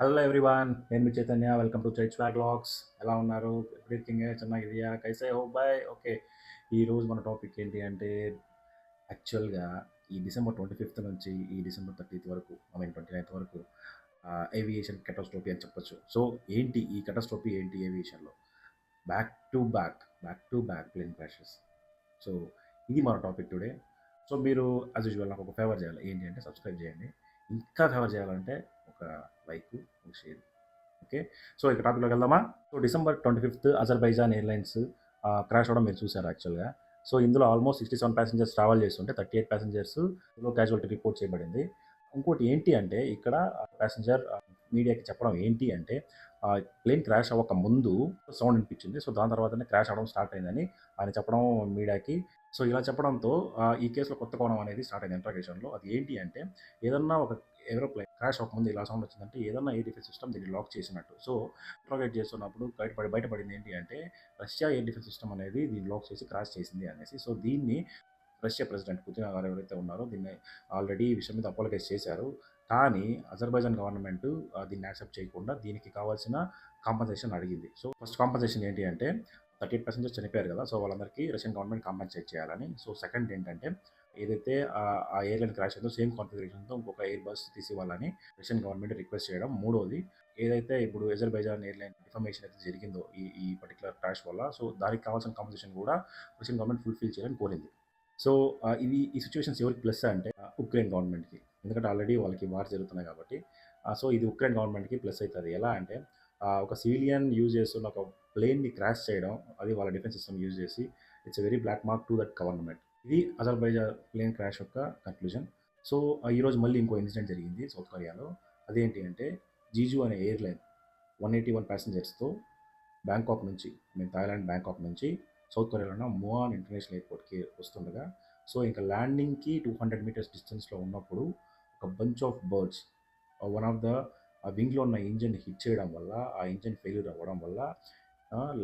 Hello everyone, నేను మీ Chaitanya. Welcome to Chait swag vlogs. ఎలా ఉన్నారు? ఎవ్రీథింగ్ ಚೆನ್ನಾಗಿದೆಯಾ? కైసే హో బాయ్? ఓకే, ఈరోజు మన టాపిక్ ఏంటి అంటే యాక్చువల్గా ఈ డిసెంబర్ 25th నుంచి ఈ డిసెంబర్ 30th వరకు, ఐ మీన్ 29th వరకు ఏవియేషన్ కెటాస్ట్రోఫీ అని చెప్పొచ్చు. సో ఏంటి ఈ కెటాస్ట్రోఫీ, ఏంటి ఏవియేషన్లో back to back plane crashes. So ఇది మన టాపిక్ టుడే. సో మీరు యాజ్ యూజువల్ నాకు ఒక ఫేవర్ చేయాలి. ఏంటి అంటే సబ్స్క్రైబ్ చేయండి. ఇంకా ఫేవర్ చేయాలంటే ఒక లైక్, ఒక షేర్. ఓకే, సో ఇక టాపిక్లోకి వెళ్దామా? So December 25th Azerbaijan airlines crash అవ్వడం మీరు చూసారు యాక్చువల్గా. సో ఇందులో ఆల్మోస్ట్ 67 ప్యాసింజర్స్ ట్రావెల్ చేస్తుంటే 38 ప్యాసింజర్స్ లో క్యాజువాలిటీ రిపోర్ట్ చేయబడింది. ఇంకోటి ఏంటి అంటే ఇక్కడ ప్యాసింజర్ మీడియాకి చెప్పడం ఏంటి అంటే ప్లేన్ క్రాష్ అవ్వక ముందు సౌండ్ వినిపించింది. సో దాని తర్వాతనే క్రాష్ అవ్వడం స్టార్ట్ అయిందని ఆయన చెప్పడం మీడియాకి. సో ఇలా చెప్పడంతో ఈ కేసులో కొత్త కోణం అనేది స్టార్ట్ అయింది ఇంట్రాగేషన్లో. అది ఏంటి అంటే ఏదన్నా ఒక ఏరోప్లేన్ క్రాష్ అవ్వకముందు ఇలా సౌండ్ వచ్చిందంటే ఏదన్నా ఎయిర్ డిఫెన్స్ సిస్టమ్ దీన్ని లాక్ చేసినట్టు. సో ఇంట్రాగేట్ చేస్తున్నప్పుడు బయటపడింది ఏంటి అంటే రష్యా ఎయిర్ డిఫెన్స్ సిస్టమ్ అనేది దీన్ని లాక్ చేసి క్రాష్ చేసింది అనేసి. సో దీన్ని రష్యా ప్రెసిడెంట్ పుతిన్ గారు ఎవరైతే ఉన్నారో దీన్ని ఆల్రెడీ ఈ విషయం మీద అపాలగైజ్ చేశారు. కానీ అజర్బైజాన్ గవర్నమెంట్ దీన్ని యాక్సెప్ట్ చేయకుండా దీనికి కావాల్సిన కాంపన్సేషన్ అడిగింది. సో ఫస్ట్ కాంపన్సేషన్ ఏంటి అంటే 38 ప్యాసింజర్స్ చనిపోయారు కదా, సో వాళ్ళందరికీ రష్యన్ గవర్నమెంట్ కాంపన్సేట్ చేయాలని. సో సెకండ్ ఏంటంటే ఏదైతే ఆ ఎయిర్లైన్ క్రాష్ అయిందో సేమ్ కాన్ఫిగరేషన్తో ఇంకొక ఎయిర్ బస్ తీసివ్వాలని రష్యన్ గవర్నమెంట్ రిక్వెస్ట్ చేయడం. మూడోది ఏదైతే ఇప్పుడు అజర్బైజాన్ ఎయిర్లైన్ డిఫర్మేషన్ అయితే జరిగిందో ఈ ఈ పర్టికులర్ క్రాష్ వల్ల, సో దానికి కావాల్సిన కాంపన్సేషన్ కూడా రష్యన్ గవర్నమెంట్ ఫుల్ఫిల్ చేయాలని కోరింది. సో ఇది ఈ సిచ్యువేషన్స్ ఎవరికి ప్లస్ అంటే ఉక్రెయిన్ గవర్నమెంట్కి, ఎందుకంటే ఆల్రెడీ వాళ్ళకి వార్ జరుగుతున్నాయి కాబట్టి. సో ఇది ఉక్రెయిన్ గవర్నమెంట్కి ప్లస్ అవుతుంది. ఎలా అంటే ఒక సివిలియన్ యూజ్ చేస్తున్న ఒక ప్లేన్ని క్రాష్ చేయడం, అది వాళ్ళ డిఫెన్స్ సిస్టమ్ యూజ్ చేసి, it's very black mark to that government. ఇది అజర్బైజాన్ ప్లేన్ క్రాష్ యొక్క కన్క్లూజన్. సో ఈరోజు మళ్ళీ ఇంకో ఇన్సిడెంట్ జరిగింది సౌత్ కొరియాలో. అదేంటి అంటే జీజు అనే ఎయిర్లైన్ 181 ప్యాసింజర్స్తో బ్యాంకాక్ నుంచి, మేము థాయిలాండ్ బ్యాంకాక్ నుంచి సౌత్ కొరియాలో ఉన్న ముఆన్ ఇంటర్నేషనల్ ఎయిర్పోర్ట్కి వస్తుండగా, సో ఇంకా ల్యాండింగ్కి 200 మీటర్స్ డిస్టెన్స్లో ఉన్నప్పుడు ఒక bunch of birds one of the వింగ్లో ఉన్న ఇంజిన్ హిట్ చేయడం వల్ల, ఆ ఇంజిన్ ఫెయిల్యూర్ అవ్వడం వల్ల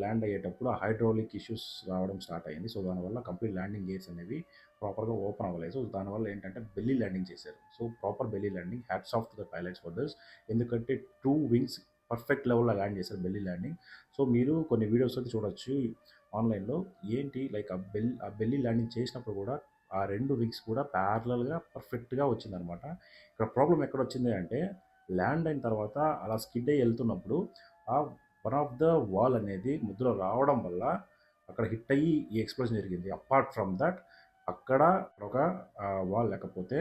ల్యాండ్ అయ్యేటప్పుడు ఆ హైడ్రాలిక్ ఇష్యూస్ రావడం స్టార్ట్ అయ్యింది. సో దానివల్ల కంప్లీట్ ల్యాండింగ్ గేట్స్ అనేవి ప్రాపర్గా ఓపెన్ అవ్వలేదు. సో దానివల్ల ఏంటంటే బెల్లీ ల్యాండింగ్ చేశారు. So proper belly landing, hats off to the pilots for this. ఎందుకంటే 2 వింగ్స్ పర్ఫెక్ట్ లెవెల్లో ల్యాండ్ చేశారు బెల్లీ ల్యాండింగ్. సో మీరు కొన్ని వీడియోస్ అయితే చూడొచ్చు ఆన్లైన్లో. ఏంటి లైక్ ఆ బెల్లీ ల్యాండింగ్ చేసినప్పుడు కూడా ఆ 2 వింగ్స్ కూడా ప్యారలల్గా పర్ఫెక్ట్గా వచ్చిందనమాట. ఇక్కడ ప్రాబ్లం ఎక్కడ వచ్చింది అంటే ల్యాండ్ అయిన తర్వాత అలా స్కిడ్ అయ్యి వెళ్తున్నప్పుడు ఆ వన్ ఆఫ్ ద వాల్ అనేది ముద్దులో రావడం వల్ల అక్కడ హిట్ అయ్యి ఈ ఎక్స్ప్లోజన్ జరిగింది. అపార్ట్ ఫ్రమ్ దట్ అక్కడ ఒక వాల్ లేకపోతే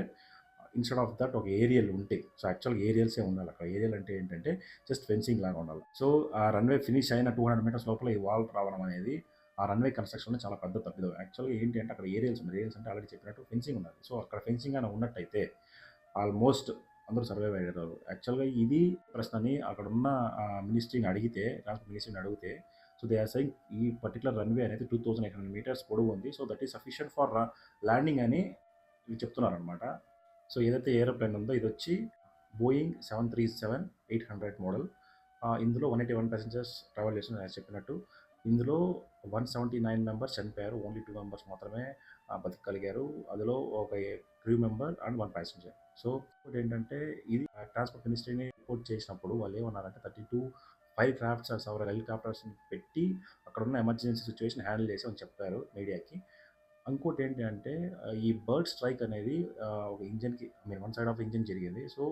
ఇన్స్టెడ్ ఆఫ్ దట్ ఒక ఏరియల్ ఉంటే, సో యాక్చువల్గా ఏరియల్సే ఉండాలి అక్కడ. ఏరియల్ అంటే ఏంటంటే జస్ట్ ఫెన్సింగ్ లాగా ఉండాలి. సో ఆ రన్వే ఫినిష్ అయిన 200 మీటర్స్ లోపల ఈ వాల్ రావడం అనేది ఆ రన్వే కన్స్ట్రక్షన్లో చాలా పెద్ద తప్పిదం. యాక్చువల్గా ఏంటి అంటే అక్కడ ఏరియల్స్ ఉన్నాయి. ఏరియల్స్ అంటే ఆల్రెడీ చెప్పినట్టు ఫెన్సింగ్ ఉండాలి. సో అక్కడ ఫెన్సింగ్ అని ఉన్నట్టయితే ఆల్మోస్ట్ అందరూ సర్వైవ్ అయ్యారు. యాక్చువల్గా ఇది ప్రశ్నని అక్కడ ఉన్న మినిస్ట్రీని అడిగితే, ట్రాన్స్పోర్ట్ మినిస్ట్రీని అడిగితే, సో దే ఆర్ సెయింగ్ ఈ పర్టికులర్ రన్వే అనేది 2800 మీటర్స్ పొడవు ఉంది. So that is sufficient for landing అని వీళ్ళు చెప్తున్నారనమాట. సో ఏదైతే ఏరోప్లేన్ ఉందో ఇది వచ్చి బోయింగ్ 737-800 మోడల్. ఇందులో 181 ప్యాసింజర్స్ ట్రావెల్ చేస్తున్నారు చెప్పినట్టు. ఇందులో 179 మెంబర్స్ చనిపోయారు. ఓన్లీ 2 మెంబర్స్ మాత్రమే బతకగలిగారు. అందులో ఒక crew member and 1 passenger. So ఇంకోటి ఏంటంటే ఇది ట్రాన్స్పోర్ట్ మినిస్ట్రీని రిపోర్ట్ చేసినప్పుడు వాళ్ళు ఏమన్నారంటే 32 ఫైర్ క్రాఫ్ట్స్ ఆర్ సెవరల్ హెలికాప్టర్స్ని పెట్టి అక్కడ ఉన్న ఎమర్జెన్సీ సిచ్యువేషన్ హ్యాండిల్ చేసి అని చెప్తారు మీడియాకి. ఇంకోటి ఏంటి అంటే ఈ బర్డ్ స్ట్రైక్ అనేది ఒక ఇంజన్కి, I mean one side of engine జరిగింది. సో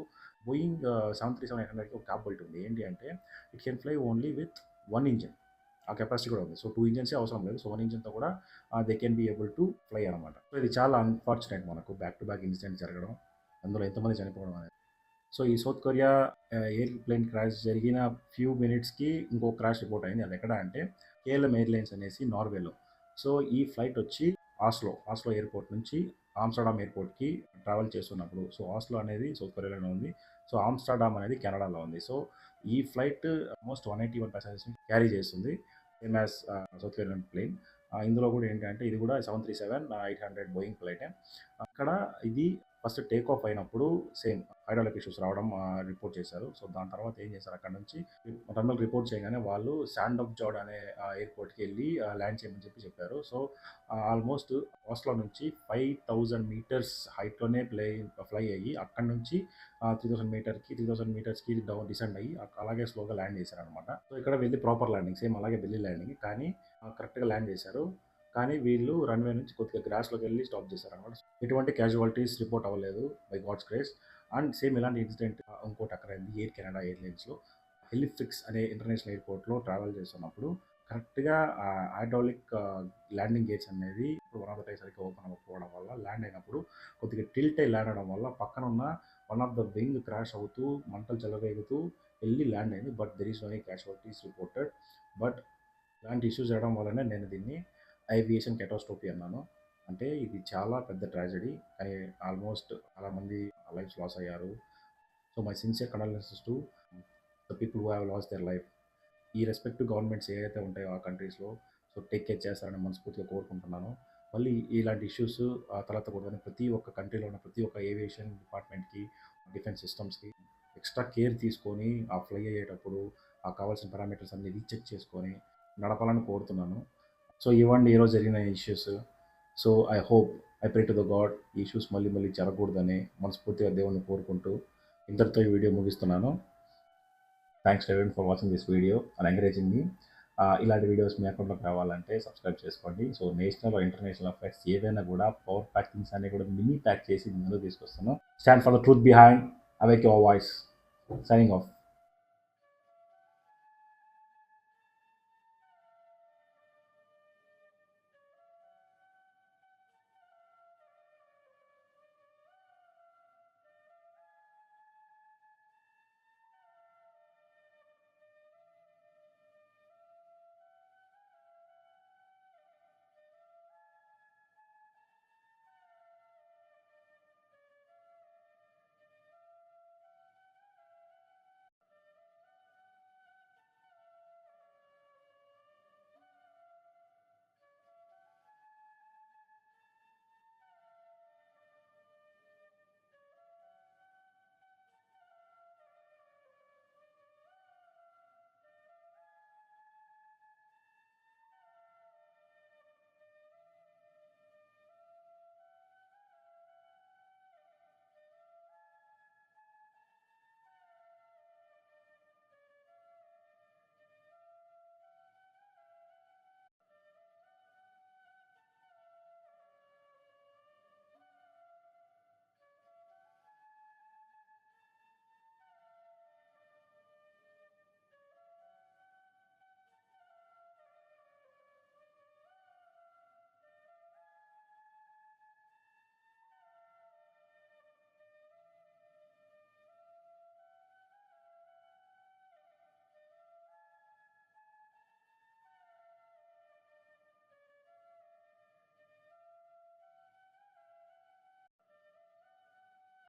బోయింగ్ 737-800కి ఒక క్యాపబిలిటీ ఉంది. ఏంటి అంటే it can fly only with 1 engine. ఆ కెపాసిటీ కూడా ఉంది. సో 2 ఇంజన్సే అవసరం లేదు. సో 1 ఇంజన్తో కూడా they can be able to fly అనమాట. సో ఇది చాలా అన్ఫార్చునేట్ మనకు బ్యాక్ టు బ్యాక్ ఇన్సిడెంట్ జరగడం, అందులో ఎంతమంది చనిపోవడం అనేది. సో ఈ సౌత్ కొరియా ఎయిర్‌ప్లేన్ క్రాష్ జరిగిన ఫ్యూ మినిట్స్‌కి ఇంకో క్రాష్ రిపోర్ట్ అయింది. అది ఎక్కడ అంటే కేఎల్ఎం ఎయిర్‌లైన్స్ అనేసి నార్వేలో. సో ఈ ఫ్లైట్ వచ్చి ఆస్లో ఎయిర్‌పోర్ట్ నుంచి ఆమ్‌స్టర్డామ్ ఎయిర్‌పోర్ట్‌కి ట్రావెల్ చేస్తున్నప్పుడు, సో ఆస్లో అనేది సౌత్ కొరియాలోనే ఉంది. సో ఆమ్‌స్టర్డామ్ అనేది కెనడాలో ఉంది. సో ఈ ఫ్లైట్ ఆల్మోస్ట్ 181 ప్యాసింజర్స్‌ని క్యారీ చేస్తుంది. Same as south Korean plane. ఇందులో కూడా ఏంటంటే ఇది కూడా 737-800 బోయింగ్ ఫ్లైటే. అక్కడ ఇది ఫస్ట్ టేక్ ఆఫ్ అయినప్పుడు సేమ్ హైడ్రాలిక్ ఇష్యూస్ రావడం రిపోర్ట్ చేశారు. సో దాని తర్వాత ఏం చేశారు, అక్కడ నుంచి టర్మినల్ రిపోర్ట్ చేయగానే వాళ్ళు శాండ్ ఆఫ్ జాడ్ అనే ఎయిర్పోర్ట్కి వెళ్ళి ల్యాండ్ చేయమని చెప్పారు. సో ఆల్మోస్ట్ ఆస్లో నుంచి 5000 మీటర్స్ హైట్లోనే ఫ్లై అయ్యి అక్కడ నుంచి 3000 మీటర్స్కి డిసెండ్ అయ్యి అలాగే స్లోగా ల్యాండ్ చేశారనమాట. సో ఇక్కడ వెళ్ళి ప్రాపర్ ల్యాండింగ్ సేమ్ అలాగే వెళ్ళి ల్యాండింగ్, కానీ కరెక్ట్గా ల్యాండ్ చేశారు. కానీ వీళ్ళు రన్వే నుంచి కొద్దిగా గ్రాస్లోకి వెళ్ళి స్టాప్ చేశారు అనమాట. ఎటువంటి క్యాజువాలిటీస్ రిపోర్ట్ అవ్వలేదు by God's grace. And same ఇలాంటి ఇన్సిడెంట్ ఇంకోటి అక్కడ అయింది ఎయిర్ కెనడా ఎయిర్లైన్స్లో. హెలిఫిక్స్ అనే ఇంటర్నేషనల్ ఎయిర్పోర్ట్లో ట్రావెల్ చేస్తున్నప్పుడు కరెక్ట్గా హైడ్రాలిక్ ల్యాండింగ్ గేట్స్ అనేది ఇప్పుడు వన్ ఆఫ్ ద టైం సరిగ్గా ఓపెన్ అవ్వకపోవడం వల్ల ల్యాండ్ అయినప్పుడు కొద్దిగా టిల్ట్ అయి ల్యాండ్ అవడం వల్ల పక్కన ఉన్న one of the wing crash అవుతూ మంటలు చెలరేగుతూ వెళ్ళి ల్యాండ్ అయింది. But there is no any casualties reported. But ఇలాంటి ఇష్యూస్ చేయడం వల్లనే నేను దీన్ని ఏవియేషన్ కెటాస్ట్రోఫీ అన్నాను. అంటే ఇది చాలా పెద్ద ట్రాజడీ. ఆల్మోస్ట్ చాలామంది లైఫ్స్ లాస్ అయ్యారు. So my sincere condolences to the people who have loss their life. ఈ రెస్పెక్టివ్ గవర్నమెంట్స్ ఏవైతే ఉంటాయో ఆ కంట్రీస్లో సో టేక్ కేర్ చేస్తారని మనస్ఫూర్తిగా కోరుకుంటున్నాను. మళ్ళీ ఇలాంటి ఇష్యూస్ తలెత్తకూడదని ప్రతి ఒక్క కంట్రీలో ఉన్న ప్రతి ఒక్క ఏవియేషన్ డిపార్ట్మెంట్కి, డిఫెన్స్ సిస్టమ్స్కి ఎక్స్ట్రా కేర్ తీసుకొని ఆ ఫ్లై అయ్యేటప్పుడు ఆ కావాల్సిన పారామీటర్స్ అన్ని రీచెక్ చేసుకొని నడపాలని కోరుతున్నాను. సో ఇవ్వండి ఈరోజు జరిగిన issues. So I pray to the God ఈ ఇష్యూస్ మళ్ళీ మళ్ళీ జరగకూడదని మనస్ఫూర్తిగా దేవుణ్ణి కోరుకుంటూ ఇంతటితో ఈ వీడియో ముగిస్తున్నాను. Thanks everyone for watching this video and encouraging me. ఇలాంటి వీడియోస్ మీ అకౌంట్లోకి రావాలంటే సబ్స్క్రైబ్ చేసుకోండి. సో నేషనల్ ఇంటర్నేషనల్ అఫైర్స్ ఏదైనా కూడా పవర్ ప్యాకింగ్స్ అన్ని కూడా మినీ ప్యాక్ చేసి ముందుకు తీసుకొస్తాను. Stand for the truth behind, awake your voice. Signing off.